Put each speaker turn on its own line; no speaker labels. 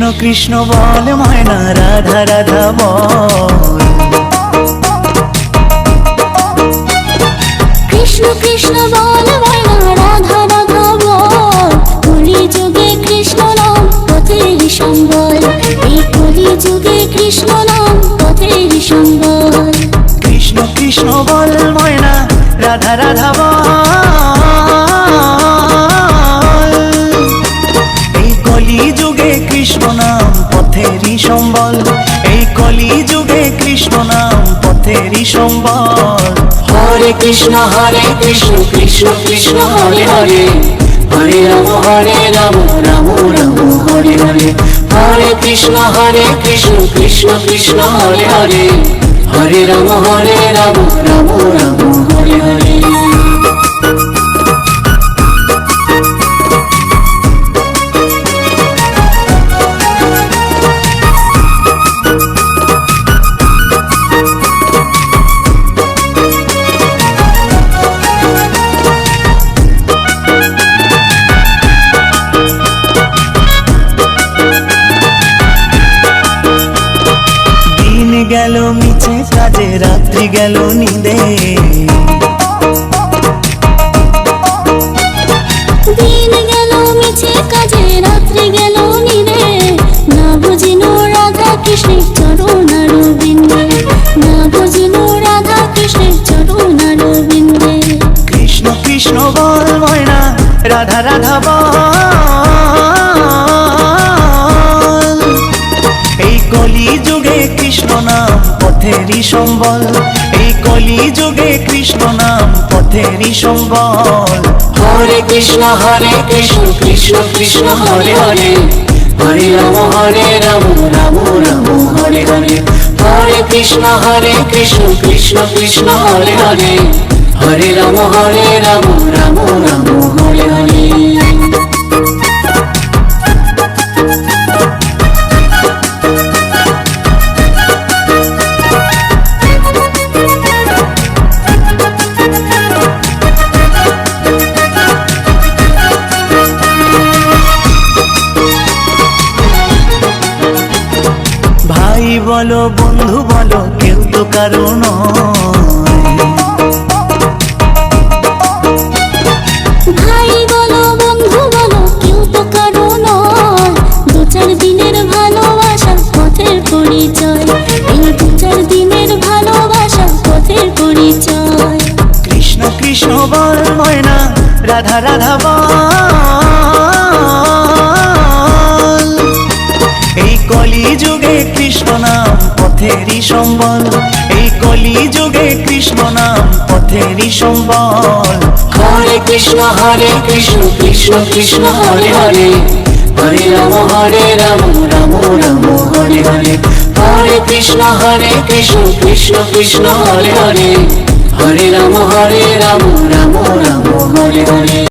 কৃষ্ণ কৃষ্ণ বল ময়না রাধা রাধা বল।
কৃষ্ণ কৃষ্ণ বল ময়না রাধা রাধা বল। কলি যুগে কৃষ্ণ নাম পথের সম্বল। এই কলি যুগে কৃষ্ণ নাম পথের সম্বল।
কৃষ্ণ কৃষ্ণ বল ময়না রাধা রাধা বল। এই কলি যুগে কৃষ্ণ নাম পথেরই সম্বল। এই কলি যুগে কৃষ্ণ নাম পথেরই সম্বল।
হরে কৃষ্ণ কৃষ্ণ কৃষ্ণ হরে হরে, হরে রাম রাম রাম হরে হরে। হরে কৃষ্ণ কৃষ্ণ কৃষ্ণ হরে হরে, হরে রাম রাম রাম হরে হরে।
গেল মিছে কাজে রাত্রি গেল নিদে।
দিন গেল মিছে কাজে রাত্রি গেল নিরে। না বুঝিল রাধা কৃষ্ণের চরণ অরবিন্দে। না বুঝিল রাধা কৃষ্ণের চরণ অরবিন্দে।
কৃষ্ণ কৃষ্ণ বল ময়না রাধা রাধা বল। এই কলি যুগে কৃষ্ণ নাম পথেরই সম্বল। এই কলি যুগে কৃষ্ণ নাম পথেরই সম্বল।
হরে কৃষ্ণ কৃষ্ণ কৃষ্ণ হরে হরে, হরে রাম রাম রাম হরে হরে। হরে কৃষ্ণ কৃষ্ণ কৃষ্ণ হরে হরে, হরে রাম রাম রাম হরে হরে।
ভাই বলো বন্ধু বলো কেউ তো কারো নয়।
ভাই বলো বন্ধু বলো কেউ তো কারো নয়। দু চার দিনের ভালোবাসা পথের পরিচয়। এই দু চার দিনের ভালোবাসা পথের পরিচয়।
কৃষ্ণ কৃষ্ণ বল ময়না রাধা রাধা বল। এই কলি যুগে কৃষ্ণ নাম পথেরই সম্বল। এই কলি যুগে কৃষ্ণ নাম পথেরই সম্বল।
হরে কৃষ্ণ কৃষ্ণ কৃষ্ণ হরে হরে, হরে রাম রাম রাম হরে হরে। হরে কৃষ্ণ কৃষ্ণ কৃষ্ণ হরে হরে, হরে রাম রাম রাম রাম হরে হরে।